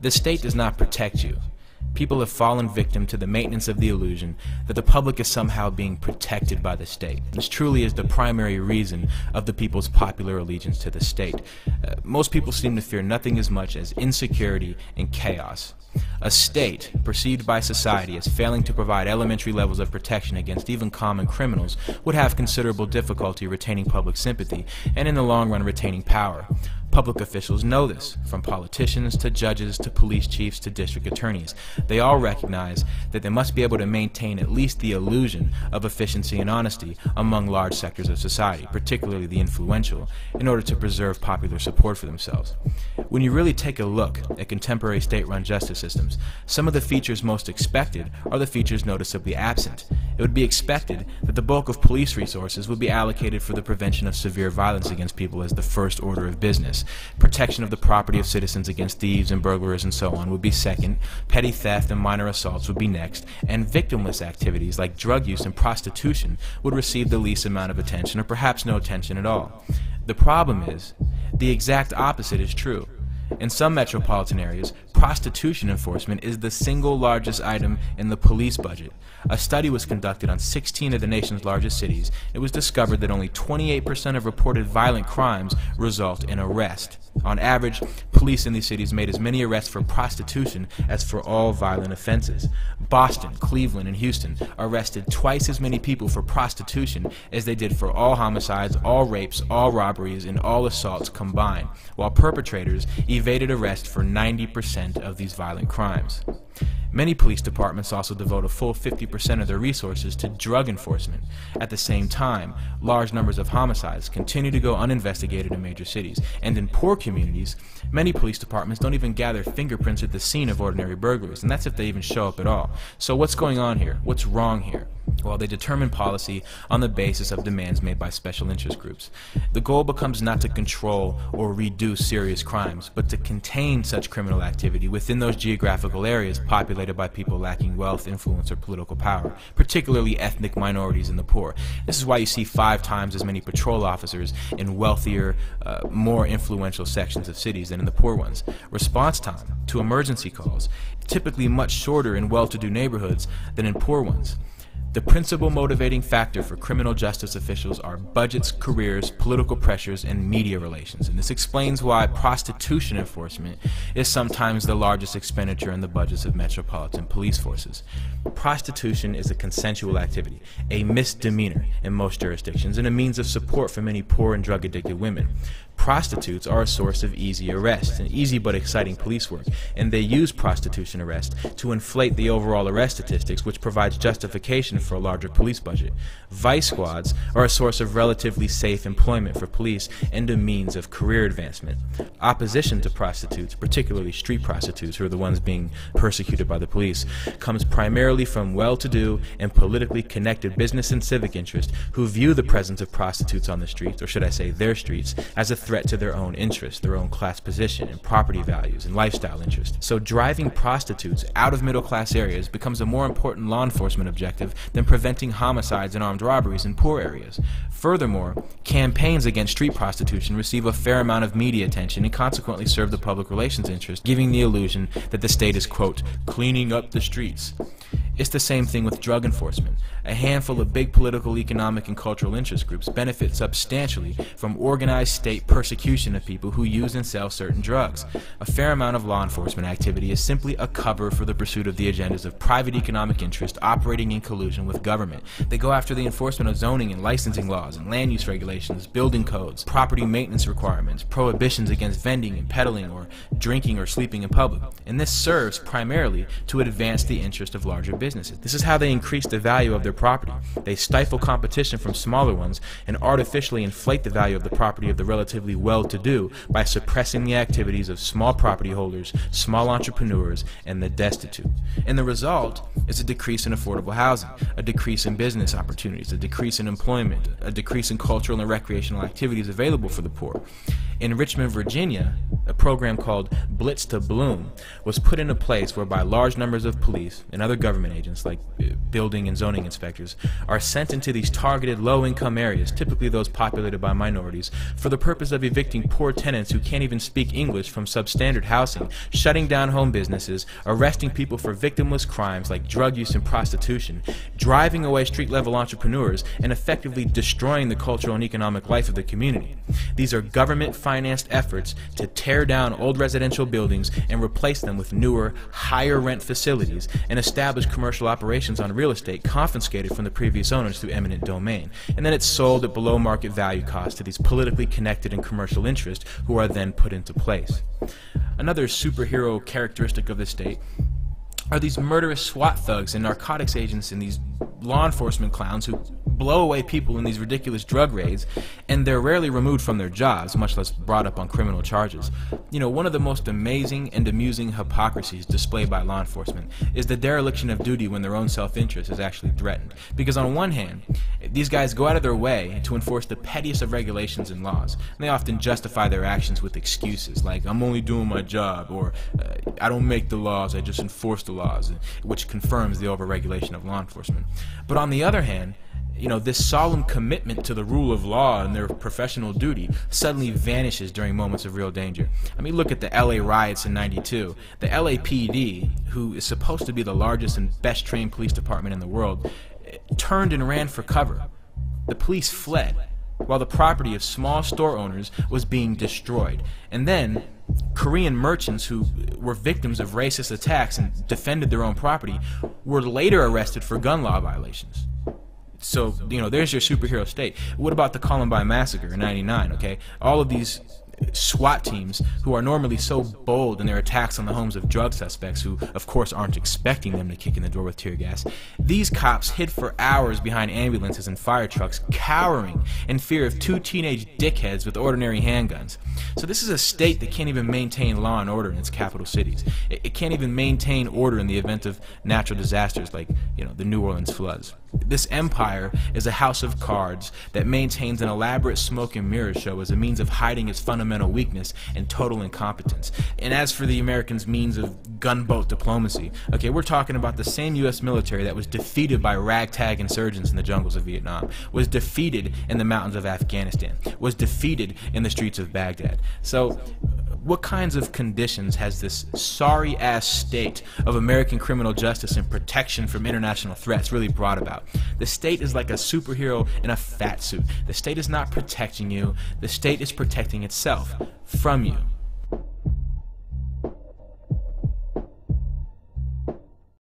The state does not protect you. People have fallen victim to the maintenance of the illusion that the public is somehow being protected by the state. This truly is the primary reason of the people's popular allegiance to the state. Most people seem to fear nothing as much as insecurity and chaos. A state, perceived by society as failing to provide elementary levels of protection against even common criminals, would have considerable difficulty retaining public sympathy and in the long run retaining power. Public officials know this, from politicians to judges to police chiefs to district attorneys. They all recognize that they must be able to maintain at least the illusion of efficiency and honesty among large sectors of society, particularly the influential, in order to preserve popular support for themselves. When you really take a look at contemporary state-run justice systems, some of the features most expected are the features noticeably absent. It would be expected that the bulk of police resources would be allocated for the prevention of severe violence against people as the first order of business. Protection of the property of citizens against thieves and burglars and so on would be second, petty theft and minor assaults would be next, and victimless activities like drug use and prostitution would receive the least amount of attention or perhaps no attention at all. The problem is, the exact opposite is true. In some metropolitan areas, prostitution enforcement is the single largest item in the police budget. A study was conducted on 16 of the nation's largest cities. It was discovered that only 28% of reported violent crimes result in arrest. On average, police in these cities made as many arrests for prostitution as for all violent offenses. Boston, Cleveland, and Houston arrested twice as many people for prostitution as they did for all homicides, all rapes, all robberies, and all assaults combined, while perpetrators evaded arrest for 90% of these violent crimes. Many police departments also devote a full 50% of their resources to drug enforcement. At the same time, large numbers of homicides continue to go uninvestigated in major cities, and in poor communities, many police departments don't even gather fingerprints at the scene of ordinary burglaries, and that's if they even show up at all. So what's going on here? What's wrong here? Well, they determine policy on the basis of demands made by special interest groups. The goal becomes not to control or reduce serious crimes, but to contain such criminal activity within those geographical areas populated by people lacking wealth, influence, or political power, particularly ethnic minorities and the poor. This is why you see 5 times as many patrol officers in wealthier, more influential sections of cities than in the poor ones. Response time to emergency calls, typically much shorter in well-to-do neighborhoods than in poor ones. The principal motivating factor for criminal justice officials are budgets, careers, political pressures, and media relations. And this explains why prostitution enforcement is sometimes the largest expenditure in the budgets of metropolitan police forces. Prostitution is a consensual activity, a misdemeanor in most jurisdictions, and a means of support for many poor and drug-addicted women. Prostitutes are a source of easy arrest and easy but exciting police work, and they use prostitution arrest to inflate the overall arrest statistics, which provides justification for a larger police budget. Vice squads are a source of relatively safe employment for police and a means of career advancement. Opposition to prostitutes, particularly street prostitutes, who are the ones being persecuted by the police, comes primarily from well-to-do and politically connected business and civic interests who view the presence of prostitutes on the streets, or should I say their streets, as a threat to their own interests, their own class position and property values and lifestyle interests. So driving prostitutes out of middle-class areas becomes a more important law enforcement objective than preventing homicides and armed robberies in poor areas. Furthermore, campaigns against street prostitution receive a fair amount of media attention and consequently serve the public relations interest, giving the illusion that the state is, quote, cleaning up the streets. It's the same thing with drug enforcement. A handful of big political, economic, and cultural interest groups benefit substantially from organized state persecution of people who use and sell certain drugs. A fair amount of law enforcement activity is simply a cover for the pursuit of the agendas of private economic interest operating in collusion with government. They go after the enforcement of zoning and licensing laws and land use regulations, building codes, property maintenance requirements, prohibitions against vending and peddling or drinking or sleeping in public. And this serves primarily to advance the interest of larger businesses. This is how they increase the value of their property. They stifle competition from smaller ones and artificially inflate the value of the property of the relatively well-to-do by suppressing the activities of small property holders, small entrepreneurs, and the destitute. And the result is a decrease in affordable housing, a decrease in business opportunities, a decrease in employment, a decrease in cultural and recreational activities available for the poor. In Richmond, Virginia, a program called Blitz to Bloom was put into place whereby large numbers of police and other government agents like building and zoning inspectors are sent into these targeted low-income areas, typically those populated by minorities, for the purpose of evicting poor tenants who can't even speak English from substandard housing, shutting down home businesses, arresting people for victimless crimes like drug use and prostitution, driving away street-level entrepreneurs, and effectively destroying the cultural and economic life of the community. These are government-financed efforts to tear down old residential buildings and replace them with newer, higher rent facilities and establish commercial operations on real estate confiscated from the previous owners through eminent domain. And then it's sold at below market value cost to these politically connected and commercial interests who are then put into place. Another superhero characteristic of the state are these murderous SWAT thugs and narcotics agents and these law enforcement clowns who blow away people in these ridiculous drug raids, and they're rarely removed from their jobs, much less brought up on criminal charges. You know, one of the most amazing and amusing hypocrisies displayed by law enforcement is the dereliction of duty when their own self-interest is actually threatened. Because on one hand, these guys go out of their way to enforce the pettiest of regulations and laws, and they often justify their actions with excuses like, I'm only doing my job, or I don't make the laws, I just enforce the laws, which confirms the overregulation of law enforcement. But on the other hand, you know, this solemn commitment to the rule of law and their professional duty suddenly vanishes during moments of real danger. I mean, look at the LA riots in '92. The LAPD, who is supposed to be the largest and best trained police department in the world, turned and ran for cover. The police fled, while the property of small store owners was being destroyed. And then Korean merchants who were victims of racist attacks and defended their own property were later arrested for gun law violations. So, you know, there's your superhero state. What about the Columbine Massacre in '99, okay? All of these SWAT teams who are normally so bold in their attacks on the homes of drug suspects who, of course, aren't expecting them to kick in the door with tear gas. These cops hid for hours behind ambulances and fire trucks, cowering in fear of two teenage dickheads with ordinary handguns. So this is a state that can't even maintain law and order in its capital cities. It can't even maintain order in the event of natural disasters like, you know, the New Orleans floods. This empire is a house of cards that maintains an elaborate smoke and mirror show as a means of hiding its fundamental weakness and total incompetence. And as for the Americans' means of gunboat diplomacy, okay, we're talking about the same U.S. military that was defeated by ragtag insurgents in the jungles of Vietnam, was defeated in the mountains of Afghanistan, was defeated in the streets of Baghdad. So what kinds of conditions has this sorry-ass state of American criminal justice and protection from international threats really brought about? The state is like a superhero in a fat suit. The state is not protecting you. The state is protecting itself from you.